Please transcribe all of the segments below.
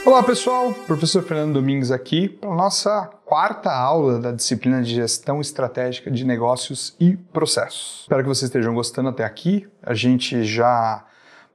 Olá pessoal, professor Fernando Domingues aqui para a nossa quarta aula da disciplina de Gestão Estratégica de Negócios e Processos. Espero que vocês estejam gostando até aqui. A gente já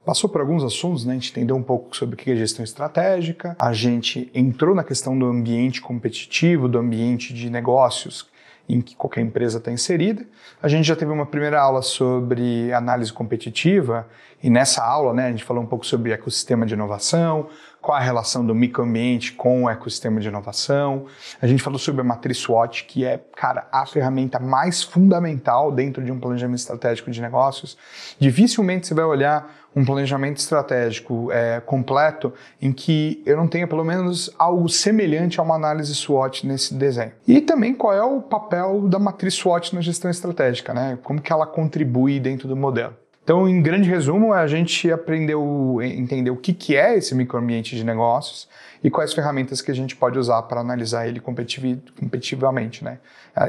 passou por alguns assuntos, né? A gente entendeu um pouco sobre o que é gestão estratégica, a gente entrou na questão do ambiente competitivo, do ambiente de negócios em que qualquer empresa está inserida. A gente já teve uma primeira aula sobre análise competitiva e nessa aula, né, a gente falou um pouco sobre ecossistema de inovação, qual a relação do microambiente com o ecossistema de inovação. A gente falou sobre a matriz SWOT, que é, cara, a ferramenta mais fundamental dentro de um planejamento estratégico de negócios. Dificilmente você vai olhar um planejamento estratégico completo em que eu não tenha pelo menos algo semelhante a uma análise SWOT nesse desenho. E também qual é o papel da matriz SWOT na gestão estratégica, né? Como que ela contribui dentro do modelo. Então, em grande resumo, a gente aprendeu a entender o que é esse microambiente de negócios e quais ferramentas que a gente pode usar para analisar ele competitivamente, né?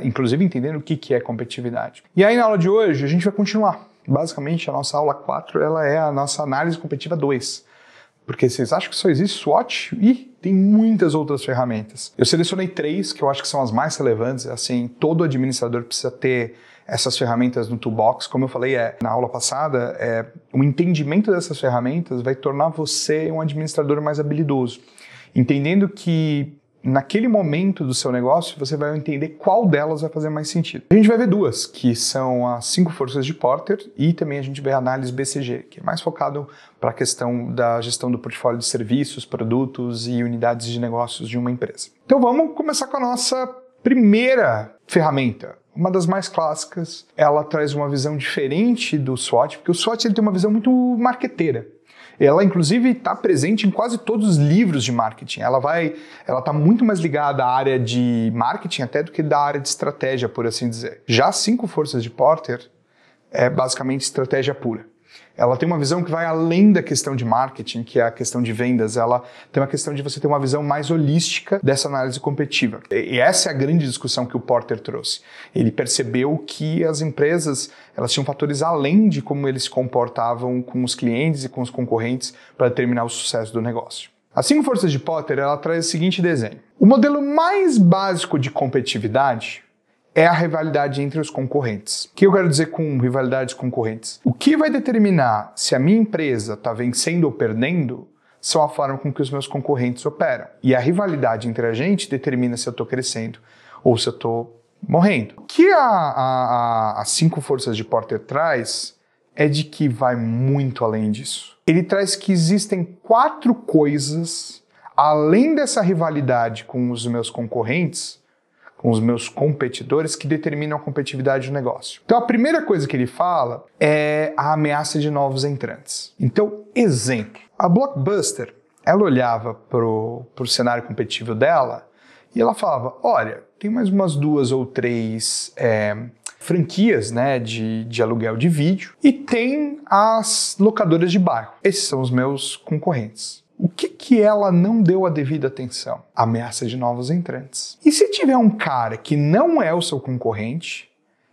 Inclusive entendendo o que é competitividade. E aí, na aula de hoje, a gente vai continuar. Basicamente, a nossa aula 4 ela é a nossa análise competitiva 2. Porque vocês acham que só existe SWOT? Ih, tem muitas outras ferramentas. Eu selecionei 3 que eu acho que são as mais relevantes. Assim, todo administrador precisa ter essas ferramentas no toolbox. Como eu falei na aula passada, o entendimento dessas ferramentas vai tornar você um administrador mais habilidoso. Entendendo que naquele momento do seu negócio, você vai entender qual delas vai fazer mais sentido. A gente vai ver 2, que são as 5 forças de Porter e também a gente vê a análise BCG, que é mais focado para a questão da gestão do portfólio de serviços, produtos e unidades de negócios de uma empresa. Então vamos começar com a nossa primeira ferramenta. Uma das mais clássicas, ela traz uma visão diferente do SWOT, porque o SWOT ele tem uma visão muito marqueteira. Ela, inclusive, está presente em quase todos os livros de marketing. Ela está muito mais ligada à área de marketing até do que da área de estratégia, por assim dizer. Já as 5 forças de Porter é basicamente estratégia pura. Ela tem uma visão que vai além da questão de marketing, que é a questão de vendas. Ela tem uma questão de você ter uma visão mais holística dessa análise competitiva. E essa é a grande discussão que o Porter trouxe. Ele percebeu que as empresas elas tinham fatores além de como eles se comportavam com os clientes e com os concorrentes para determinar o sucesso do negócio. As 5 forças de Porter ela traz o seguinte desenho. O modelo mais básico de competitividade é a rivalidade entre os concorrentes. O que eu quero dizer com rivalidades concorrentes? O que vai determinar se a minha empresa está vencendo ou perdendo são a forma com que os meus concorrentes operam. E a rivalidade entre a gente determina se eu estou crescendo ou se eu estou morrendo. O que as 5 forças de Porter traz é de que vai muito além disso. Ele traz que existem 4 coisas, além dessa rivalidade com os meus concorrentes, com os meus competidores, que determinam a competitividade do negócio. Então, a primeira coisa que ele fala é a ameaça de novos entrantes. Então, exemplo. A Blockbuster, ela olhava para o cenário competitivo dela e ela falava, olha, tem mais umas 2 ou 3 franquias, né, de aluguel de vídeo e tem as locadoras de bairro. Esses são os meus concorrentes. O que ela não deu a devida atenção? Ameaça de novos entrantes. E se tiver um cara que não é o seu concorrente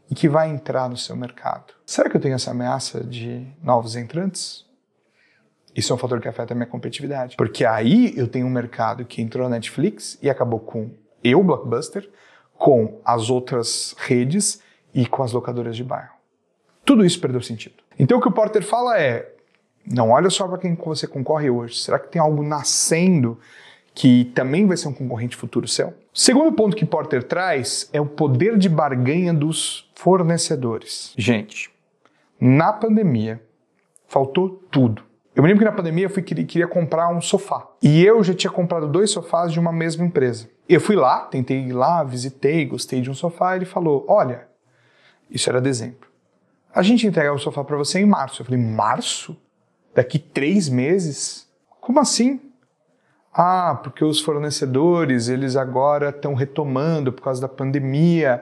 e que vai entrar no seu mercado? Será que eu tenho essa ameaça de novos entrantes? Isso é um fator que afeta a minha competitividade. Porque aí eu tenho um mercado que entrou na Netflix e acabou com eu, Blockbuster, com as outras redes e com as locadoras de bairro. Tudo isso perdeu sentido. Então o que o Porter fala é, não olha só para quem você concorre hoje. Será que tem algo nascendo que também vai ser um concorrente futuro seu? O segundo ponto que Porter traz é o poder de barganha dos fornecedores. Gente, na pandemia, faltou tudo. Eu me lembro que na pandemia eu queria comprar um sofá. E eu já tinha comprado 2 sofás de uma mesma empresa. Eu fui lá, tentei ir lá, visitei, gostei de um sofá. E ele falou, olha, isso era dezembro. A gente entrega o sofá para você em março. Eu falei, março? Daqui 3 meses? Como assim? Ah, porque os fornecedores, eles agora estão retomando por causa da pandemia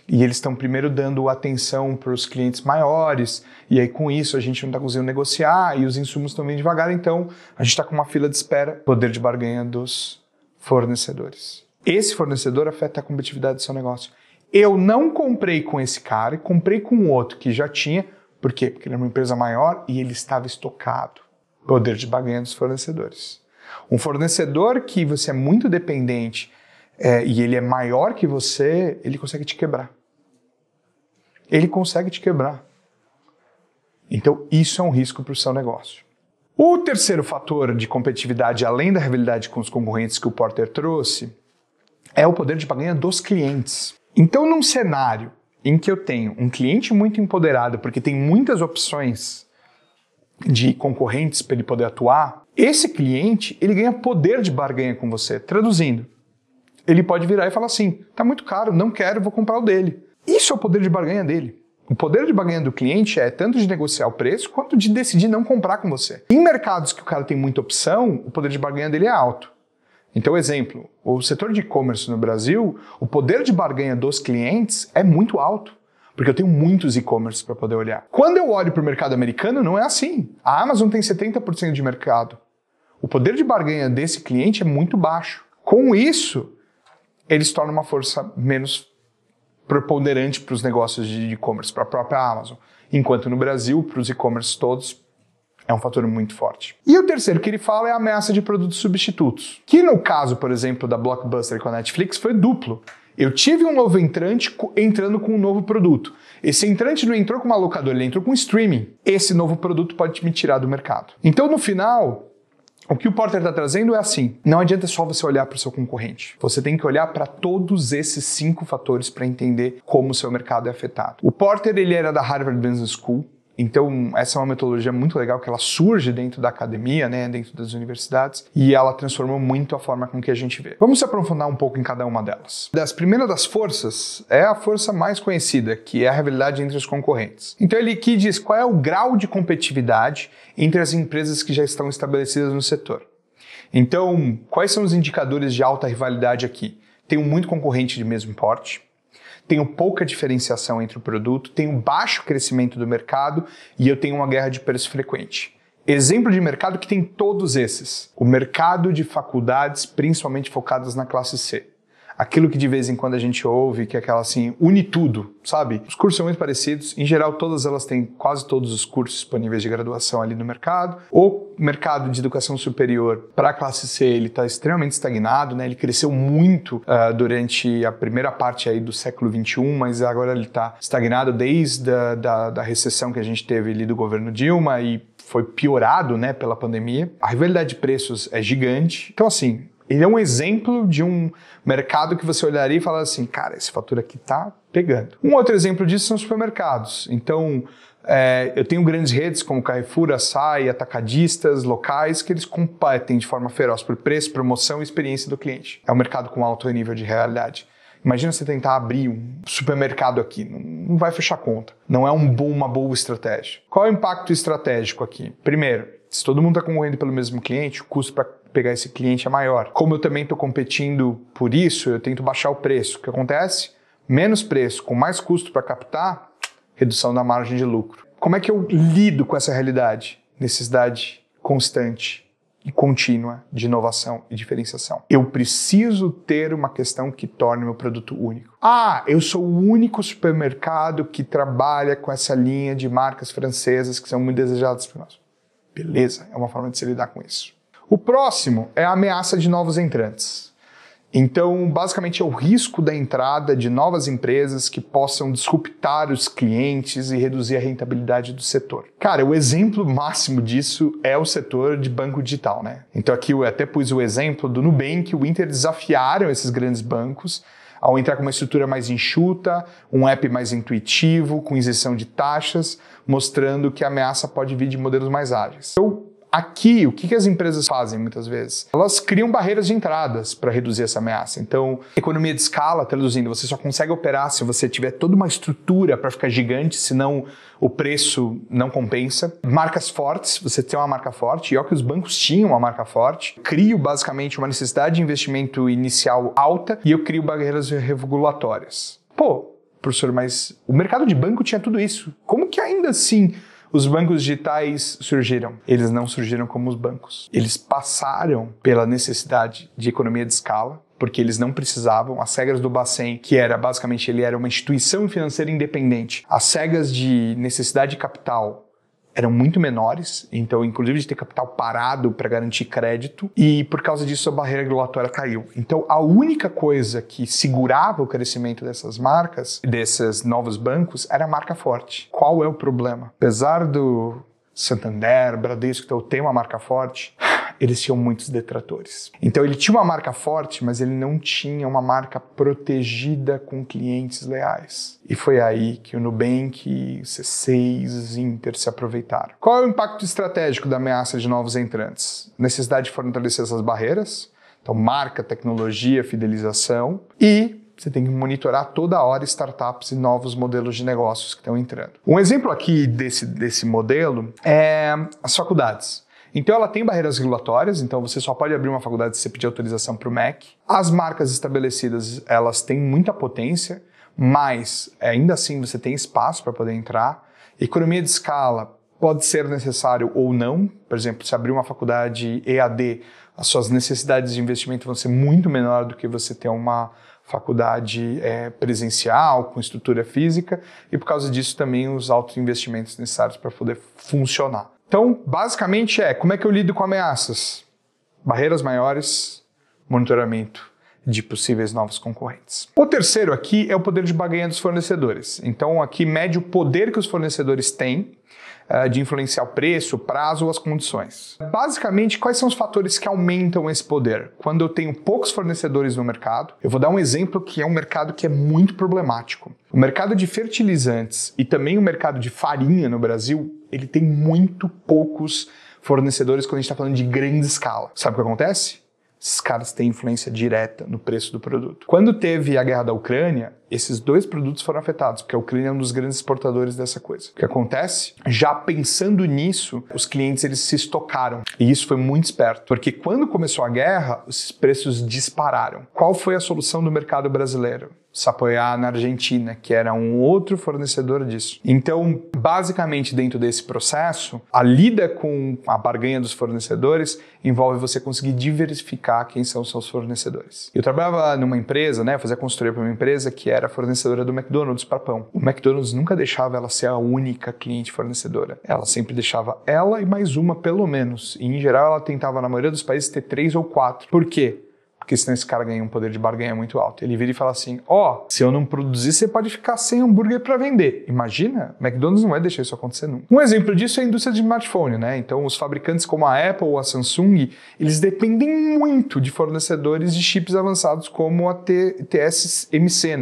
e eles estão primeiro dando atenção para os clientes maiores e aí com isso a gente não está conseguindo negociar e os insumos estão vindo devagar, então a gente está com uma fila de espera. Poder de barganha dos fornecedores. Esse fornecedor afeta a competitividade do seu negócio. Eu não comprei com esse cara, comprei com outro que já tinha. Por quê? Porque ele é uma empresa maior e ele estava estocado. Poder de barganha dos fornecedores. Um fornecedor que você é muito dependente e ele é maior que você, ele consegue te quebrar. Ele consegue te quebrar. Então, isso é um risco para o seu negócio. O terceiro fator de competitividade, além da rivalidade com os concorrentes que o Porter trouxe, é o poder de barganha dos clientes. Então, num cenário em que eu tenho um cliente muito empoderado, porque tem muitas opções de concorrentes para ele poder atuar, esse cliente ele ganha poder de barganha com você. Traduzindo, ele pode virar e falar assim, tá muito caro, não quero, vou comprar o dele. Isso é o poder de barganha dele. O poder de barganha do cliente é tanto de negociar o preço, quanto de decidir não comprar com você. Em mercados que o cara tem muita opção, o poder de barganha dele é alto. Então, exemplo, o setor de e-commerce no Brasil, o poder de barganha dos clientes é muito alto, porque eu tenho muitos e-commerce para poder olhar. Quando eu olho para o mercado americano, não é assim. A Amazon tem 70% de mercado. O poder de barganha desse cliente é muito baixo. Com isso, ele se torna uma força menos preponderante para os negócios de e-commerce, para a própria Amazon. Enquanto no Brasil, para os e-commerce todos, é um fator muito forte. E o terceiro que ele fala é a ameaça de produtos substitutos, que no caso, por exemplo, da Blockbuster com a Netflix, foi duplo. Eu tive um novo entrante entrando com um novo produto. Esse entrante não entrou com uma locadora, ele entrou com streaming. Esse novo produto pode me tirar do mercado. Então, no final, o que o Porter está trazendo é assim, não adianta só você olhar para o seu concorrente. Você tem que olhar para todos esses 5 fatores para entender como o seu mercado é afetado. O Porter ele era da Harvard Business School, então essa é uma metodologia muito legal que ela surge dentro da academia, né, dentro das universidades, e ela transformou muito a forma com que a gente vê. Vamos se aprofundar um pouco em cada uma delas. Das primeiras das forças é a força mais conhecida, que é a rivalidade entre os concorrentes. Então ele aqui diz qual é o grau de competitividade entre as empresas que já estão estabelecidas no setor. Então, quais são os indicadores de alta rivalidade aqui? Tenho muito concorrente de mesmo porte, tenho pouca diferenciação entre o produto, tenho baixo crescimento do mercado e eu tenho uma guerra de preço frequente. Exemplo de mercado que tem todos esses. O mercado de faculdades, principalmente focadas na classe C. Aquilo que de vez em quando a gente ouve, que é aquela assim, une tudo, sabe? Os cursos são muito parecidos, em geral todas elas têm quase todos os cursos disponíveis de graduação ali no mercado. O mercado de educação superior para a classe C, ele está extremamente estagnado, né? Ele cresceu muito durante a primeira parte aí do século XXI, mas agora ele está estagnado desde da recessão que a gente teve ali do governo Dilma e foi piorado, né, pela pandemia. A rivalidade de preços é gigante, então assim, ele é um exemplo de um mercado que você olharia e falaria assim, cara, esse fator aqui tá pegando. Um outro exemplo disso são os supermercados. Então, eu tenho grandes redes como Carrefour, Açaí, atacadistas locais que eles competem de forma feroz por preço, promoção e experiência do cliente. É um mercado com alto nível de realidade. Imagina você tentar abrir um supermercado aqui, não vai fechar conta. Não é uma boa estratégia. Qual é o impacto estratégico aqui? Primeiro, se todo mundo está concorrendo pelo mesmo cliente, o custo para pegar esse cliente é maior. Como eu também estou competindo por isso, eu tento baixar o preço. O que acontece? Menos preço, com mais custo para captar, redução da margem de lucro. Como é que eu lido com essa realidade? Necessidade constante e contínua de inovação e diferenciação. Eu preciso ter uma questão que torne meu produto único. Ah, eu sou o único supermercado que trabalha com essa linha de marcas francesas que são muito desejadas por nós. Beleza, é uma forma de se lidar com isso. O próximo é a ameaça de novos entrantes. Então, basicamente, é o risco da entrada de novas empresas que possam disruptar os clientes e reduzir a rentabilidade do setor. Cara, o exemplo máximo disso é o setor de banco digital, né? Então aqui eu até pus o exemplo do Nubank, o Inter desafiaram esses grandes bancos ao entrar com uma estrutura mais enxuta, um app mais intuitivo, com isenção de taxas, mostrando que a ameaça pode vir de modelos mais ágeis. Então, aqui, o que as empresas fazem muitas vezes? Elas criam barreiras de entradas para reduzir essa ameaça. Então, economia de escala, traduzindo, você só consegue operar se você tiver toda uma estrutura para ficar gigante, senão o preço não compensa. Marcas fortes, você tem uma marca forte, e ó que os bancos tinham uma marca forte. Crio basicamente uma necessidade de investimento inicial alta e eu crio barreiras regulatórias. Pô, professor, mas o mercado de banco tinha tudo isso. Como que ainda assim os bancos digitais surgiram? Eles não surgiram como os bancos. Eles passaram pela necessidade de economia de escala, porque eles não precisavam. As regras do Bacen, que era basicamente, ele era uma instituição financeira independente. As regras de necessidade de capital eram muito menores, então inclusive de ter capital parado para garantir crédito, e por causa disso a barreira regulatória caiu. Então a única coisa que segurava o crescimento dessas marcas, desses novos bancos, era a marca forte. Qual é o problema? Apesar do Santander, Bradesco ter uma marca forte, eles tinham muitos detratores. Então ele tinha uma marca forte, mas ele não tinha uma marca protegida com clientes leais. E foi aí que o Nubank, C6, Inter se aproveitaram. Qual é o impacto estratégico da ameaça de novos entrantes? Necessidade de fortalecer essas barreiras, então marca, tecnologia, fidelização, e você tem que monitorar toda hora startups e novos modelos de negócios que estão entrando. Um exemplo aqui desse modelo é as faculdades. Então ela tem barreiras regulatórias, então você só pode abrir uma faculdade se você pedir autorização para o MEC. As marcas estabelecidas, elas têm muita potência, mas ainda assim você tem espaço para poder entrar. Economia de escala pode ser necessário ou não. Por exemplo, se abrir uma faculdade EAD, as suas necessidades de investimento vão ser muito menor do que você ter uma faculdade presencial, com estrutura física, e por causa disso também os altos investimentos necessários para poder funcionar. Então, basicamente como é que eu lido com ameaças? Barreiras maiores, monitoramento de possíveis novos concorrentes. O terceiro aqui é o poder de barganha dos fornecedores. Então, aqui mede o poder que os fornecedores têm de influenciar o preço, o prazo ou as condições. Basicamente, quais são os fatores que aumentam esse poder? Quando eu tenho poucos fornecedores no mercado, eu vou dar um exemplo que é um mercado que é muito problemático. O mercado de fertilizantes e também o mercado de farinha no Brasil, ele tem muito poucos fornecedores quando a gente está falando de grande escala. Sabe o que acontece? Esses caras têm influência direta no preço do produto. Quando teve a guerra da Ucrânia, esses dois produtos foram afetados, porque a Ucrânia é um dos grandes exportadores dessa coisa. O que acontece? Já pensando nisso, os clientes eles se estocaram. E isso foi muito esperto, porque quando começou a guerra, os preços dispararam. Qual foi a solução do mercado brasileiro? Se apoiar na Argentina, que era um outro fornecedor disso. Então, basicamente, dentro desse processo, a lida com a barganha dos fornecedores envolve você conseguir diversificar quem são os seus fornecedores. Eu trabalhava numa empresa, fazia consultoria para uma empresa que era fornecedora do McDonald's para pão. O McDonald's nunca deixava ela ser a única cliente fornecedora. Ela sempre deixava ela e mais uma, pelo menos. E, em geral, ela tentava, na maioria dos países, ter 3 ou 4. Por quê? Porque senão esse cara ganha um poder de barganha muito alto. Ele vira e fala assim, se eu não produzir, você pode ficar sem hambúrguer para vender. Imagina, McDonald's não vai deixar isso acontecer nunca. Um exemplo disso é a indústria de smartphone, Então, os fabricantes como a Apple ou a Samsung, eles dependem muito de fornecedores de chips avançados como a TSMC,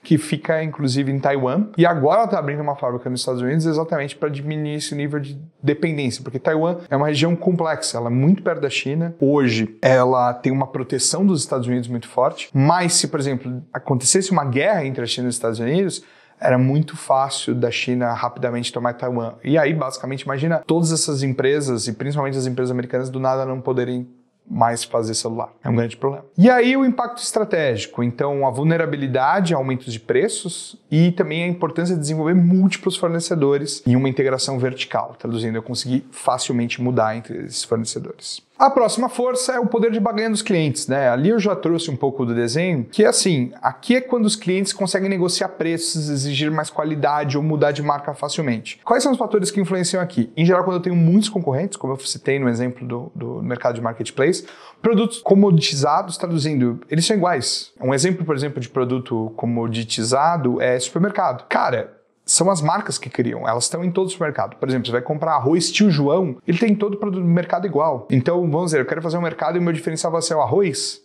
que fica, inclusive, em Taiwan. E agora ela está abrindo uma fábrica nos Estados Unidos exatamente para diminuir esse nível de dependência, porque Taiwan é uma região complexa, ela é muito perto da China. Hoje, ela tem uma proteção dos Estados Unidos muito forte, mas se, por exemplo, acontecesse uma guerra entre a China e os Estados Unidos, era muito fácil da China rapidamente tomar Taiwan. E aí, basicamente, imagina todas essas empresas, e principalmente as empresas americanas, do nada não poderem mais fazer celular. É um grande problema. E aí o impacto estratégico, então a vulnerabilidade, aumentos de preços e também a importância de desenvolver múltiplos fornecedores e uma integração vertical, traduzindo, eu consegui facilmente mudar entre esses fornecedores. A próxima força é o poder de barganha dos clientes, Ali eu já trouxe um pouco do desenho, que é assim, aqui é quando os clientes conseguem negociar preços, exigir mais qualidade ou mudar de marca facilmente. Quais são os fatores que influenciam aqui? Em geral, quando eu tenho muitos concorrentes, como eu citei no exemplo do mercado de marketplace, produtos comoditizados, traduzindo, eles são iguais. Um exemplo, por exemplo, de produto comoditizado é supermercado. Cara, são as marcas que criam, elas estão em todo o supermercado. Por exemplo, você vai comprar arroz Tio João, ele tem todo o produto do mercado igual. Então, vamos dizer, eu quero fazer um mercado e o meu diferencial vai ser o arroz.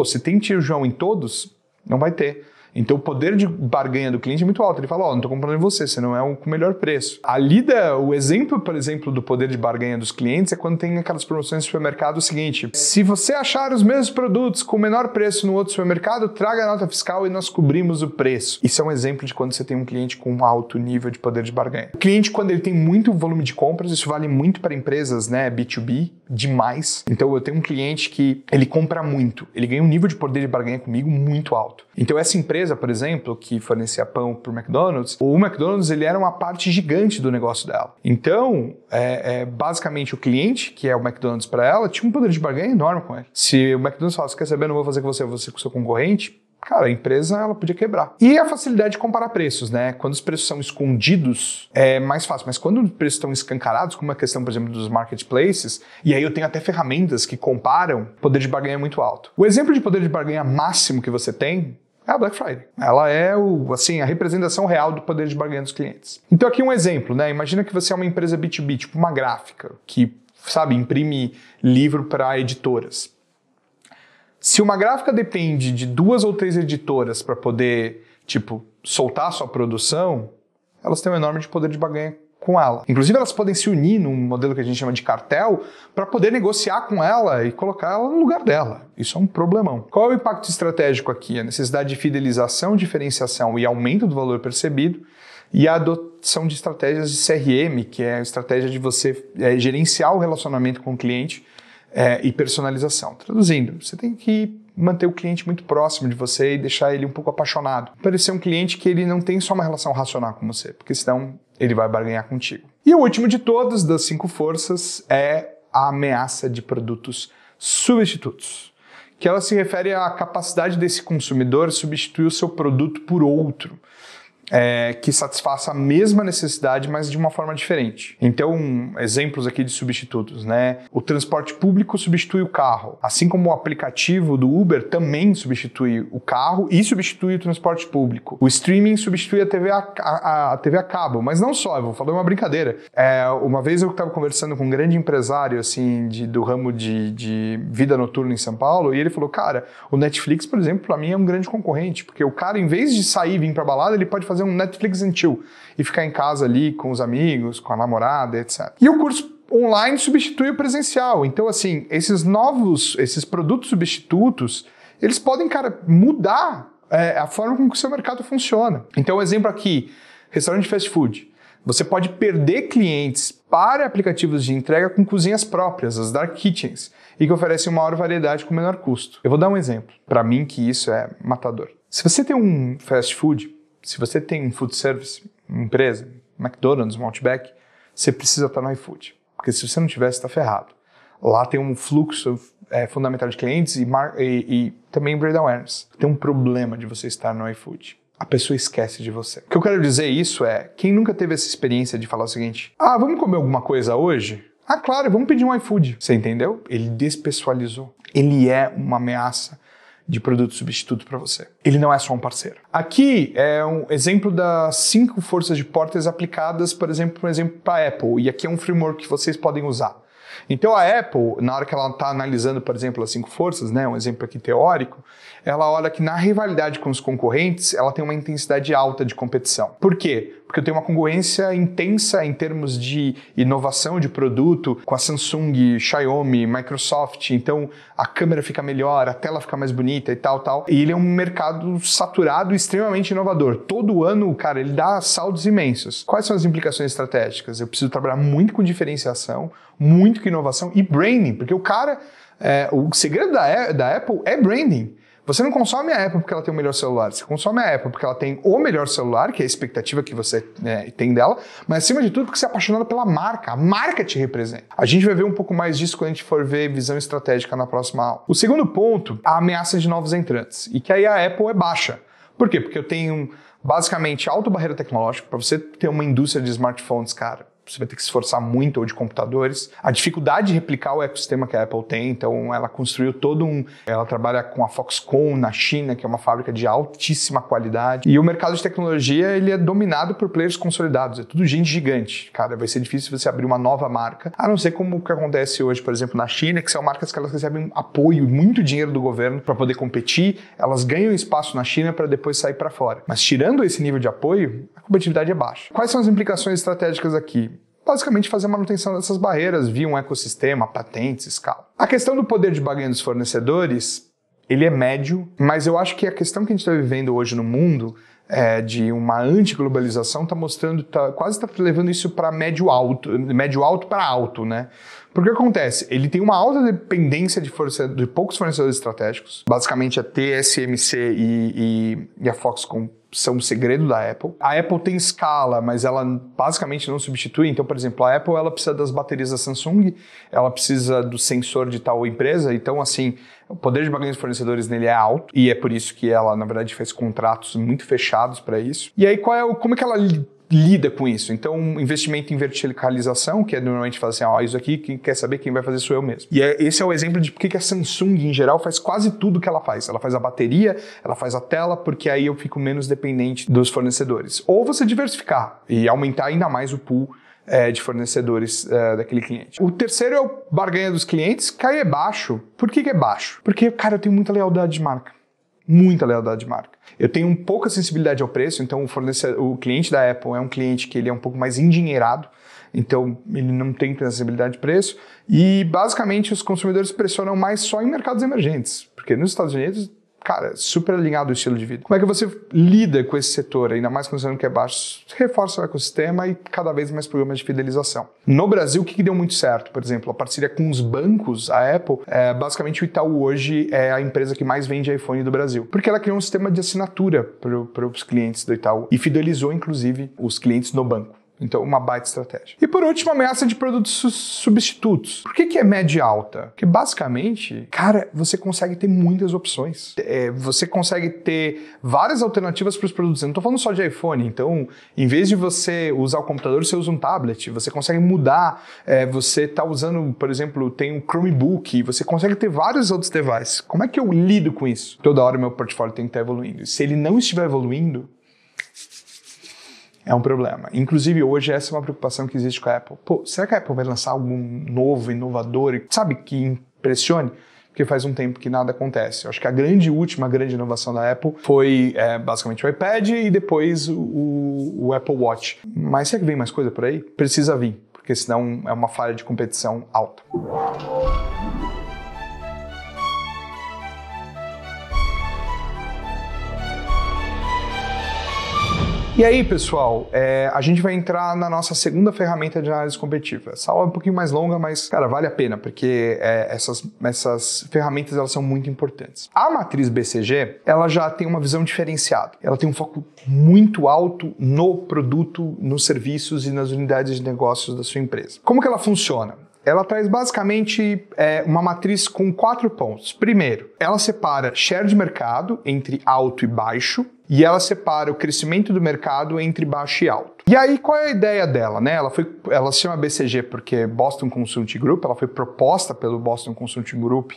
Se tem Tio João em todos, não vai ter. Então o poder de barganha do cliente é muito alto. Ele fala, não estou comprando em você, você não é o com o melhor preço. O exemplo, por exemplo, do poder de barganha dos clientes é quando tem aquelas promoções no supermercado, o seguinte, se você achar os mesmos produtos com o menor preço no outro supermercado, traga a nota fiscal e nós cobrimos o preço. Isso é um exemplo de quando você tem um cliente com um alto nível de poder de barganha. O cliente, quando ele tem muito volume de compras, isso vale muito para empresas, B2B, demais. Então eu tenho um cliente que ele compra muito, ele ganha um nível de poder de barganha comigo muito alto. Então essa empresa, por exemplo, que fornecia pão para o McDonald's, o McDonald's ele era uma parte gigante do negócio dela. Então, basicamente o cliente, que é o McDonald's para ela, tinha um poder de barganha enorme com ele. Se o McDonald's fala, você quer saber, eu não vou fazer com você, eu vou ser com o seu concorrente, cara, a empresa ela podia quebrar. E a facilidade de comparar preços, né? Quando os preços são escondidos, é mais fácil. Mas quando os preços estão escancarados, como a questão, por exemplo, dos marketplaces, e aí eu tenho até ferramentas que comparam, o poder de barganha é muito alto. O exemplo de poder de barganha máximo que você tem é a Black Friday. Ela é a representação real do poder de barganha dos clientes. Então aqui um exemplo, né? Imagina que você é uma empresa B2B, tipo uma gráfica, que, imprime livro para editoras. Se uma gráfica depende de 2 ou 3 editoras para poder, soltar a sua produção, elas têm um enorme poder de barganha com ela. Inclusive, elas podem se unir num modelo que a gente chama de cartel para poder negociar com ela e colocar ela no lugar dela. Isso é um problemão. Qual é o impacto estratégico aqui? A necessidade de fidelização, diferenciação e aumento do valor percebido e a adoção de estratégias de CRM, que é a estratégia de você gerenciar o relacionamento com o cliente e personalização. Traduzindo, você tem que manter o cliente muito próximo de você e deixar ele um pouco apaixonado. Parecer um cliente que ele não tem só uma relação racional com você, porque senão ele vai barganhar contigo. E o último de todas, das 5 forças, é a ameaça de produtos substitutos, que ela se refere à capacidade desse consumidor substituir o seu produto por outro, que satisfaça a mesma necessidade, mas de uma forma diferente. Então, exemplos aqui de substitutos, né? O transporte público substitui o carro, assim como o aplicativo do Uber também substitui o carro e substitui o transporte público. O streaming substitui a TV a cabo, mas não só, eu vou falar uma brincadeira. Uma vez eu estava conversando com um grande empresário assim, do ramo de vida noturna em São Paulo, e ele falou, cara, o Netflix, por exemplo, para mim é um grande concorrente, porque o cara, em vez de sair e vir para balada, ele pode fazer um Netflix and chill e ficar em casa ali com os amigos, com a namorada, etc. E o curso online substitui o presencial. Então, assim, esses produtos substitutos, eles podem, mudar a forma como que o seu mercado funciona. Então, exemplo aqui, restaurante fast food. Você pode perder clientes para aplicativos de entrega com cozinhas próprias, as dark kitchens, e que oferecem uma maior variedade com menor custo. Eu vou dar um exemplo, para mim que isso é matador. Se você tem um fast food, se você tem um food service, uma empresa, McDonald's, um Outback, você precisa estar no iFood. Porque se você não tiver, você está ferrado. Lá tem um fluxo fundamental de clientes e também brand awareness. Tem um problema de você estar no iFood. A pessoa esquece de você. O que eu quero dizer isso é, quem nunca teve essa experiência de falar o seguinte, vamos comer alguma coisa hoje? Claro, vamos pedir um iFood. Você entendeu? Ele despessoalizou. Ele é uma ameaça de produto substituto para você. Ele não é só um parceiro. Aqui é um exemplo das 5 forças de Porter aplicadas, por exemplo, para a Apple. E aqui é um framework que vocês podem usar. Então a Apple, na hora que ela está analisando, por exemplo, as 5 forças, né, um exemplo aqui teórico, ela olha que na rivalidade com os concorrentes, ela tem uma intensidade alta de competição. Por quê? Porque eu tenho uma concorrência intensa em termos de inovação de produto com a Samsung, Xiaomi, Microsoft, então a câmera fica melhor, a tela fica mais bonita e tal. E ele é um mercado saturado e extremamente inovador. Todo ano, ele dá saltos imensos. Quais são as implicações estratégicas? Eu preciso trabalhar muito com diferenciação, muito com inovação e branding, porque o segredo da Apple é branding. Você não consome a Apple porque ela tem o melhor celular, você consome a Apple porque ela tem o melhor celular, que é a expectativa que você tem dela, mas acima de tudo porque você é apaixonado pela marca, a marca te representa. A gente vai ver um pouco mais disso quando a gente for ver visão estratégica na próxima aula. O segundo ponto, a ameaça de novos entrantes, e que aí a Apple é baixa. Por quê? Porque eu tenho basicamente alta barreira tecnológica. Para você ter uma indústria de smartphones, você vai ter que se esforçar muito, ou de computadores. A dificuldade de replicar o ecossistema que a Apple tem, então ela construiu ela trabalha com a Foxconn na China, que é uma fábrica de altíssima qualidade. E o mercado de tecnologia, ele é dominado por players consolidados, é tudo gente gigante. Vai ser difícil você abrir uma nova marca, a não ser como o que acontece hoje, por exemplo, na China, que são marcas que elas recebem apoio, muito dinheiro do governo para poder competir, elas ganham espaço na China para depois sair para fora. Mas tirando esse nível de apoio, a competitividade é baixa. Quais são as implicações estratégicas aqui? Basicamente fazer a manutenção dessas barreiras via um ecossistema, patentes, escala. A questão do poder de barganha dos fornecedores, ele é médio, mas eu acho que a questão que a gente está vivendo hoje no mundo, de uma antiglobalização, quase está levando isso para médio alto para alto, né? Porque o que acontece? Ele tem uma alta dependência de poucos fornecedores estratégicos, basicamente a TSMC e a Foxconn são o segredo da Apple. A Apple tem escala, mas ela basicamente não substitui. Então, por exemplo, a Apple ela precisa das baterias da Samsung, ela precisa do sensor de tal empresa. Então, assim, o poder de barganha dos fornecedores nele é alto e é por isso que ela, na verdade, fez contratos muito fechados para isso. E aí, como é que ela lida com isso? Então, investimento em verticalização, que é normalmente falar assim, isso aqui, quem quer saber, quem vai fazer sou eu mesmo. E esse é o exemplo de por que a Samsung, em geral, faz quase tudo que ela faz. Ela faz a bateria, ela faz a tela, porque aí eu fico menos dependente dos fornecedores. Ou você diversificar e aumentar ainda mais o pool de fornecedores daquele cliente. O terceiro é o barganha dos clientes, que aí é baixo. Por que é baixo? Porque, cara, eu tenho muita lealdade de marca. Muita lealdade de marca. Eu tenho pouca sensibilidade ao preço, então o cliente da Apple é um cliente que ele é um pouco mais endinheirado, então ele não tem sensibilidade de preço e basicamente os consumidores pressionam mais só em mercados emergentes, porque nos Estados Unidos, cara, super alinhado o estilo de vida. Como é que você lida com esse setor, ainda mais considerando que é baixo? Reforça o ecossistema e cada vez mais programas de fidelização. No Brasil, o que deu muito certo? Por exemplo, a parceria com os bancos, a Apple, basicamente o Itaú hoje é a empresa que mais vende iPhone do Brasil, porque ela criou um sistema de assinatura para os clientes do Itaú e fidelizou, inclusive, os clientes no banco. Então, uma baita estratégia. E por último, ameaça de produtos substitutos. Por que é média alta? Porque basicamente, cara, você consegue ter muitas opções. Você consegue ter várias alternativas para os produtos. Eu não estou falando só de iPhone. Então, em vez de você usar o computador, você usa um tablet. Você consegue mudar. Você está usando, por exemplo, tem um Chromebook. Você consegue ter vários outros devices. Como é que eu lido com isso? Toda hora o meu portfólio tem que estar evoluindo. Se ele não estiver evoluindo, é um problema. Inclusive, hoje, essa é uma preocupação que existe com a Apple. Será que a Apple vai lançar algo novo, inovador, sabe, que impressione? Porque faz um tempo que nada acontece. Eu acho que a última grande inovação da Apple foi basicamente o iPad e depois o Apple Watch. Mas será que vem mais coisa por aí? Precisa vir, porque senão é uma falha de competição alta. E aí, pessoal, a gente vai entrar na nossa segunda ferramenta de análise competitiva. Essa aula é um pouquinho mais longa, mas, cara, vale a pena, porque essas ferramentas elas são muito importantes. A matriz BCG, ela já tem uma visão diferenciada. Ela tem um foco muito alto no produto, nos serviços e nas unidades de negócios da sua empresa. Como que ela funciona? Ela traz basicamente uma matriz com 4 pontos. Primeiro, ela separa share de mercado entre alto e baixo, e ela separa o crescimento do mercado entre baixo e alto. E aí, qual é a ideia dela, né? Ela se chama BCG porque Boston Consulting Group, ela foi proposta pelo Boston Consulting Group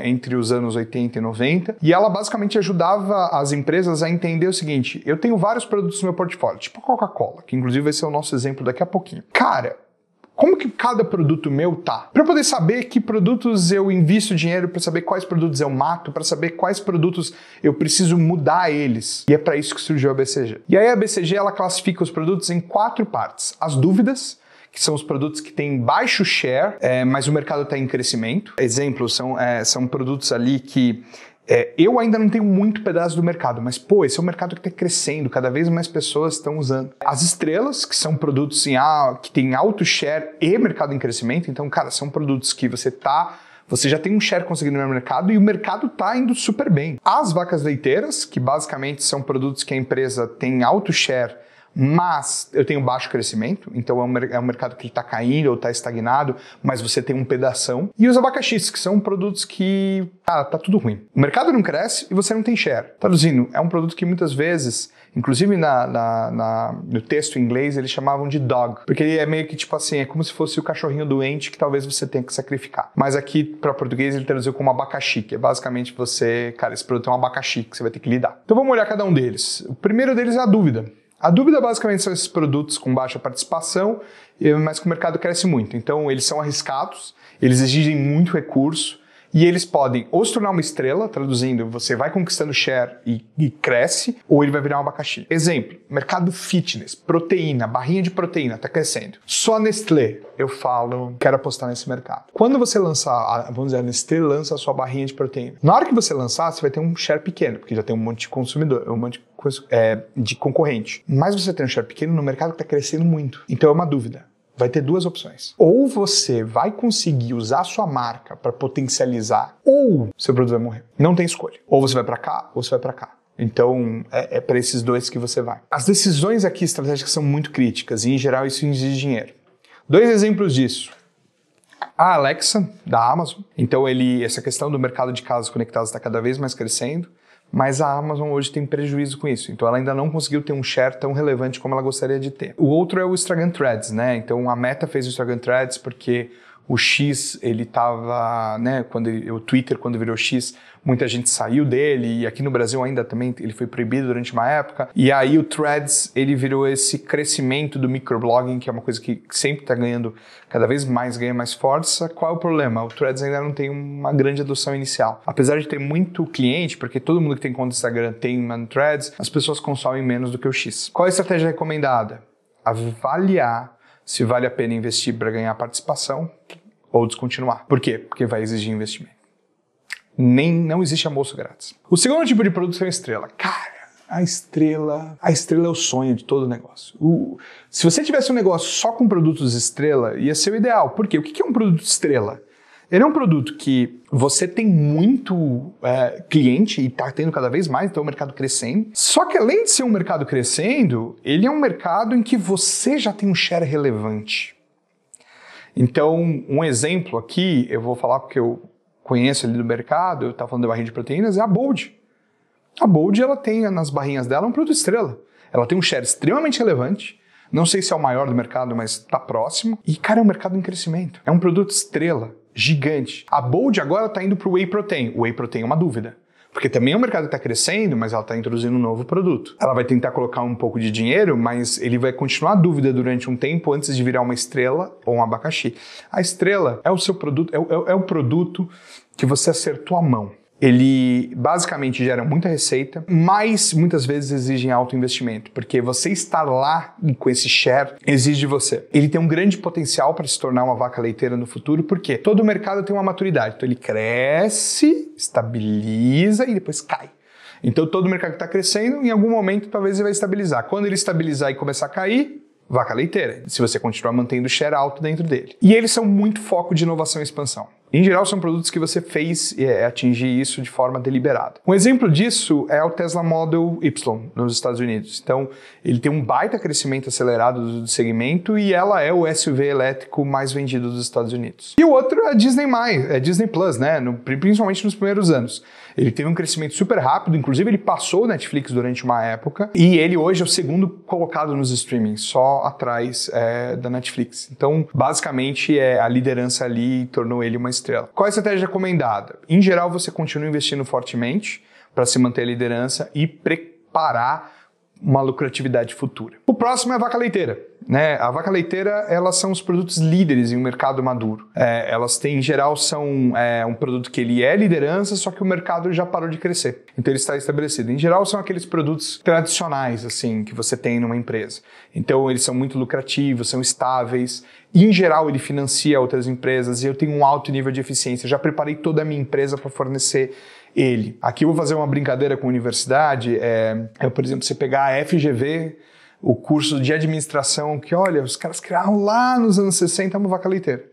entre os anos 80 e 90, e ela basicamente ajudava as empresas a entender o seguinte: eu tenho vários produtos no meu portfólio, tipo a Coca-Cola, que inclusive vai ser o nosso exemplo daqui a pouquinho. Cara, como que cada produto meu tá? Para eu poder saber que produtos eu invisto dinheiro, para saber quais produtos eu mato, para saber quais produtos eu preciso mudar eles. E é para isso que surgiu a BCG. E aí a BCG ela classifica os produtos em 4 partes. As dúvidas, que são os produtos que têm baixo share, mas o mercado está em crescimento. Exemplos são produtos ali que eu ainda não tenho muito pedaço do mercado, mas, esse é um mercado que está crescendo, cada vez mais pessoas estão usando. As estrelas, que são produtos que têm alto share e mercado em crescimento, então, cara, são produtos que você já tem um share conseguindo no mercado e o mercado está indo super bem. As vacas leiteiras, que basicamente são produtos que a empresa tem alto share, mas eu tenho baixo crescimento, então é um mercado que está caindo ou está estagnado, mas você tem um pedação. E os abacaxis, que são produtos que, tá tudo ruim. O mercado não cresce e você não tem share. Traduzindo, é um produto que muitas vezes, inclusive no texto em inglês, eles chamavam de dog, porque ele é meio que tipo assim, é como se fosse o cachorrinho doente que talvez você tenha que sacrificar. Mas aqui, para português, ele traduziu como abacaxi, que é basicamente esse produto é um abacaxi que você vai ter que lidar. Então vamos olhar cada um deles. O primeiro deles é a dúvida. A dúvida basicamente são esses produtos com baixa participação, mas que o mercado cresce muito. Então eles são arriscados, eles exigem muito recurso e eles podem ou se tornar uma estrela, traduzindo, você vai conquistando share e cresce, ou ele vai virar um abacaxi. Exemplo, mercado fitness, proteína, barrinha de proteína, está crescendo. Só a Nestlé, eu falo, quero apostar nesse mercado. Quando você lançar, vamos dizer, a Nestlé lança a sua barrinha de proteína. Na hora que você lançar, você vai ter um share pequeno, porque já tem um monte de consumidor, um monte de concorrente. Mas você tem um share pequeno no mercado que está crescendo muito. Então é uma dúvida. Vai ter 2 opções. Ou você vai conseguir usar a sua marca para potencializar, ou seu produto vai morrer. Não tem escolha. Ou você vai para cá, ou você vai para cá. Então, é para esses dois que você vai. As decisões aqui estratégicas são muito críticas e, em geral, isso exige dinheiro. 2 exemplos disso. A Alexa, da Amazon. Então, essa questão do mercado de casas conectadas está cada vez mais crescendo, mas a Amazon hoje tem prejuízo com isso. Então, ela ainda não conseguiu ter um share tão relevante como ela gostaria de ter. O outro é o Instagram Threads, né? Então, a Meta fez o Instagram Threads porque o X, ele estava, né, o Twitter, quando virou X, muita gente saiu dele, e aqui no Brasil ainda também ele foi proibido durante uma época. E aí o Threads, ele virou esse crescimento do microblogging, que é uma coisa que sempre está ganhando, cada vez mais ganha mais força. Qual é o problema? O Threads ainda não tem uma grande adoção inicial. Apesar de ter muito cliente, porque todo mundo que tem conta no Instagram tem uma Threads, as pessoas consomem menos do que o X. Qual é a estratégia recomendada? Avaliar se vale a pena investir para ganhar participação ou descontinuar. Por quê? Porque vai exigir investimento. Não existe almoço grátis. O segundo tipo de produto é a estrela. Cara, a estrela é o sonho de todo negócio. Se você tivesse um negócio só com produtos estrela, ia ser o ideal. Por quê? O que é um produto estrela? Ele é um produto que você tem muito cliente e está tendo cada vez mais, então é um mercado crescendo. Só que além de ser um mercado crescendo, ele é um mercado em que você já tem um share relevante. Então, um exemplo aqui, eu vou falar porque eu conheço ali do mercado, eu estava falando da barrinha de proteínas, é a Bold. A Bold, ela tem nas barrinhas dela um produto estrela. Ela tem um share extremamente relevante, não sei se é o maior do mercado, mas está próximo. E, cara, é um mercado em crescimento. É um produto estrela, gigante. A Bold agora está indo para o Whey Protein. O Whey Protein é uma dúvida. Porque também é um mercado que está crescendo, mas ela está introduzindo um novo produto. Ela vai tentar colocar um pouco de dinheiro, mas ele vai continuar dúvida durante um tempo antes de virar uma estrela ou um abacaxi. A estrela é o seu produto, é o produto que você acertou a mão. Ele basicamente gera muita receita, mas muitas vezes exigem alto investimento, porque você estar lá com esse share exige de você. Ele tem um grande potencial para se tornar uma vaca leiteira no futuro, porque todo mercado tem uma maturidade. Então ele cresce, estabiliza e depois cai. Então todo mercado que está crescendo, em algum momento talvez ele vai estabilizar. Quando ele estabilizar e começar a cair, vaca leiteira, se você continuar mantendo o share alto dentro dele. E eles são muito foco de inovação e expansão. Em geral, são produtos que você fez atingir isso de forma deliberada. Um exemplo disso é o Tesla Model Y nos Estados Unidos. Então, ele tem um baita crescimento acelerado do segmento e ela é o SUV elétrico mais vendido dos Estados Unidos. E o outro é a Disney Plus, né? Principalmente nos primeiros anos. Ele teve um crescimento super rápido, inclusive ele passou o Netflix durante uma época e ele hoje é o segundo colocado nos streamings, só atrás da Netflix. Então, basicamente, a liderança ali tornou ele uma estrela. Qual é a estratégia recomendada? Em geral, você continua investindo fortemente para se manter a liderança e preparar uma lucratividade futura. O próximo é a vaca leiteira. Né? A vaca leiteira, elas são os produtos líderes em um mercado maduro. Elas têm, em geral, são um produto que ele é liderança, só que o mercado já parou de crescer. Então ele está estabelecido. Em geral, são aqueles produtos tradicionais, assim, que você tem numa empresa. Então eles são muito lucrativos, são estáveis. E, em geral, ele financia outras empresas e eu tenho um alto nível de eficiência. Eu já preparei toda a minha empresa para fornecer ele. Aqui eu vou fazer uma brincadeira com a universidade. Por exemplo, você pegar a FGV, o curso de administração, que olha, os caras criaram lá nos anos 60 uma vaca leiteira.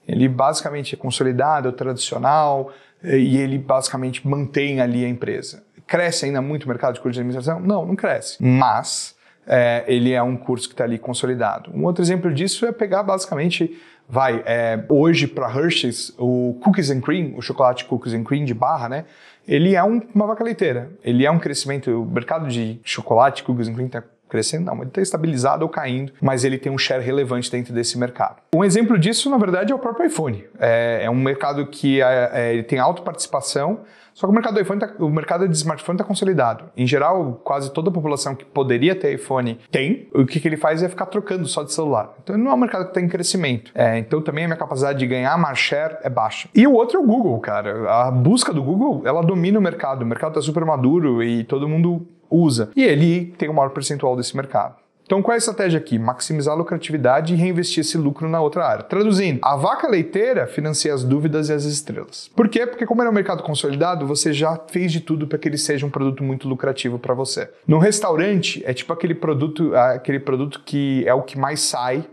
Ele basicamente é consolidado, é tradicional e ele basicamente mantém ali a empresa. Cresce ainda muito o mercado de curso de administração? Não cresce. Mas ele é um curso que está ali consolidado. Um outro exemplo disso é pegar basicamente, hoje para Hershey's, o Cookies and Cream, o chocolate Cookies and Cream de barra, né? Ele é uma vaca leiteira. Ele é um crescimento, o mercado de chocolate Cookies and Cream está crescendo, não, ele está estabilizado ou caindo, mas ele tem um share relevante dentro desse mercado. Um exemplo disso, na verdade, é o próprio iPhone. É um mercado que ele tem alta participação, só que o mercado de smartphone está consolidado. Em geral, quase toda a população que poderia ter iPhone tem. O que ele faz é ficar trocando só de celular. Então, não é um mercado que está em crescimento. Então, também a minha capacidade de ganhar market share é baixa. E o outro é o Google, cara. A busca do Google, ela domina o mercado. O mercado está super maduro e todo mundo usa. E ele tem o maior percentual desse mercado. Então, qual é a estratégia aqui? Maximizar a lucratividade e reinvestir esse lucro na outra área. Traduzindo, a vaca leiteira financia as dúvidas e as estrelas. Por quê? Porque como ele é um mercado consolidado, você já fez de tudo para que ele seja um produto muito lucrativo para você. No restaurante, é tipo aquele produto que é o que mais sai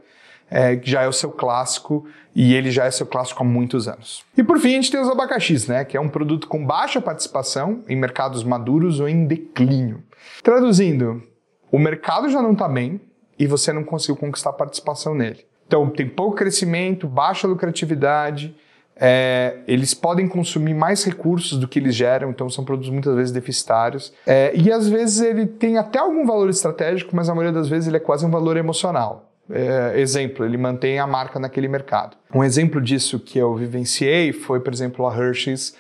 que já é o seu clássico, e ele já é seu clássico há muitos anos. E por fim a gente tem os abacaxis, né, que é um produto com baixa participação em mercados maduros ou em declínio. Traduzindo, o mercado já não está bem e você não conseguiu conquistar participação nele. Então tem pouco crescimento, baixa lucratividade, eles podem consumir mais recursos do que eles geram, então são produtos muitas vezes deficitários. E às vezes ele tem até algum valor estratégico, mas a maioria das vezes ele é quase um valor emocional. Exemplo, ele mantém a marca naquele mercado. Um exemplo disso que eu vivenciei foi, por exemplo, a Hershey's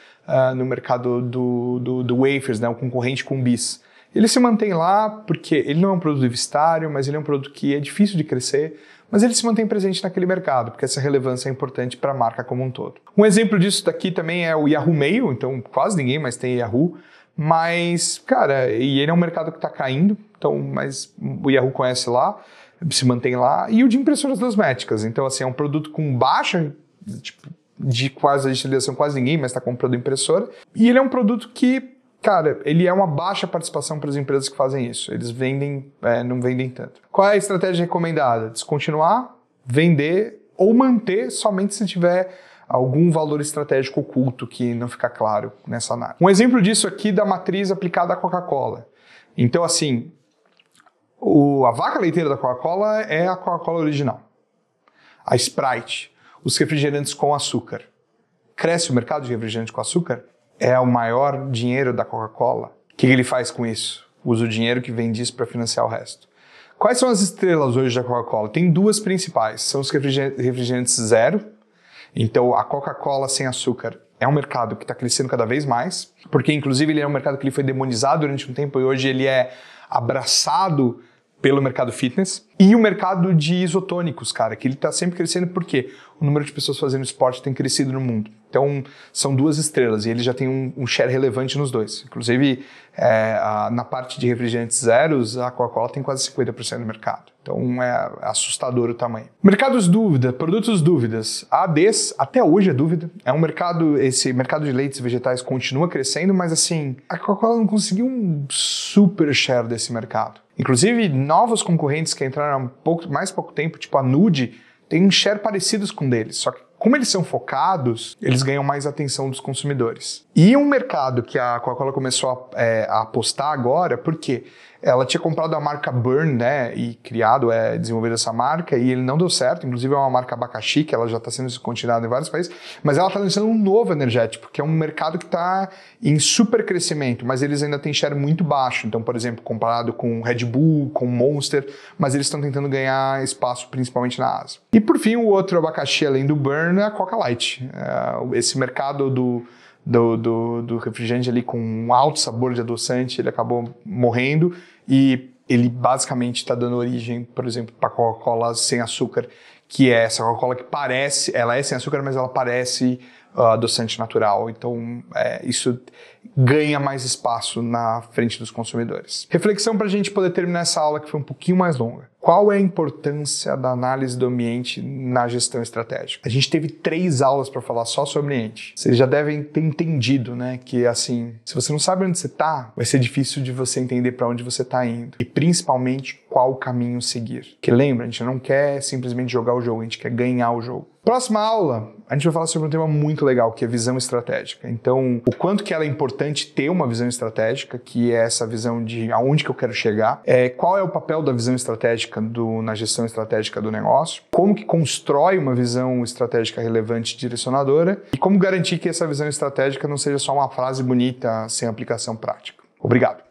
no mercado do wafers, né, o concorrente com o Bis. Ele se mantém lá porque ele não é um produto deficitário, mas ele é um produto que é difícil de crescer, mas ele se mantém presente naquele mercado, porque essa relevância é importante para a marca como um todo. Um exemplo disso daqui também é o Yahoo Mail, então quase ninguém mais tem Yahoo, mas, cara, e ele é um mercado que está caindo, então, mas o Yahoo conhece lá, se mantém lá, e o de impressoras cosméticas, então assim, é um produto com baixa, de quase a utilização, quase ninguém mais está comprando impressora, e ele é um produto que, cara, ele é uma baixa participação para as empresas que fazem isso. Eles vendem, não vendem tanto. Qual é a estratégia recomendada? Descontinuar, vender ou manter somente se tiver algum valor estratégico oculto que não fica claro nessa análise. Um exemplo disso aqui da matriz aplicada à Coca-Cola. Então, assim, a vaca leiteira da Coca-Cola é a Coca-Cola original. A Sprite, os refrigerantes com açúcar. Cresce o mercado de refrigerante com açúcar? É o maior dinheiro da Coca-Cola. O que ele faz com isso? Usa o dinheiro que vem disso para financiar o resto. Quais são as estrelas hoje da Coca-Cola? Tem duas principais. São os refrigerantes zero. Então, a Coca-Cola sem açúcar é um mercado que está crescendo cada vez mais, porque, inclusive, ele é um mercado que ele foi demonizado durante um tempo e hoje ele é abraçado pelo mercado fitness. E o mercado de isotônicos, cara, que ele está sempre crescendo porque o número de pessoas fazendo esporte tem crescido no mundo. Então, são duas estrelas e ele já tem um share relevante nos dois. Inclusive, na parte de refrigerantes zeros, a Coca-Cola tem quase 50% do mercado. Então, é assustador o tamanho. Mercados dúvida, produtos dúvidas. A ADs, até hoje é dúvida. É um mercado, esse mercado de leites e vegetais continua crescendo, mas assim, a Coca-Cola não conseguiu um super share desse mercado. Inclusive, novos concorrentes que entraram há mais pouco tempo, tipo a Nude, tem um share parecidos com deles, só que como eles são focados, eles ganham mais atenção dos consumidores. E um mercado que a Coca-Cola começou a apostar agora, porque ela tinha comprado a marca Burn, né, e desenvolvido essa marca, e ele não deu certo, inclusive é uma marca abacaxi, que ela já está sendo descontinuada em vários países, mas ela está lançando um novo energético, que é um mercado que está em super crescimento, mas eles ainda têm share muito baixo, então, por exemplo, comparado com Red Bull, com Monster, mas eles estão tentando ganhar espaço principalmente na Ásia. E por fim, o outro abacaxi, além do Burn, é a Coca Light. Esse mercado do refrigerante ali com um alto sabor de adoçante, ele acabou morrendo e ele basicamente está dando origem, por exemplo, para a Coca-Cola sem açúcar, que é essa Coca-Cola que parece, ela é sem açúcar, mas ela parece adoçante natural. Então, isso ganha mais espaço na frente dos consumidores. Reflexão para a gente poder terminar essa aula que foi um pouquinho mais longa. Qual é a importância da análise do ambiente na gestão estratégica? A gente teve 3 aulas para falar só sobre ambiente. Vocês já devem ter entendido, né, que assim, se você não sabe onde você está, vai ser difícil de você entender para onde você está indo. E principalmente qual caminho seguir. Porque lembra, a gente não quer simplesmente jogar o jogo, a gente quer ganhar o jogo. Próxima aula, a gente vai falar sobre um tema muito legal, que é visão estratégica. Então, o quanto que ela é importante ter uma visão estratégica, que é essa visão de aonde que eu quero chegar, qual é o papel da visão estratégica na gestão estratégica do negócio, como que constrói uma visão estratégica relevante e direcionadora, e como garantir que essa visão estratégica não seja só uma frase bonita sem aplicação prática. Obrigado.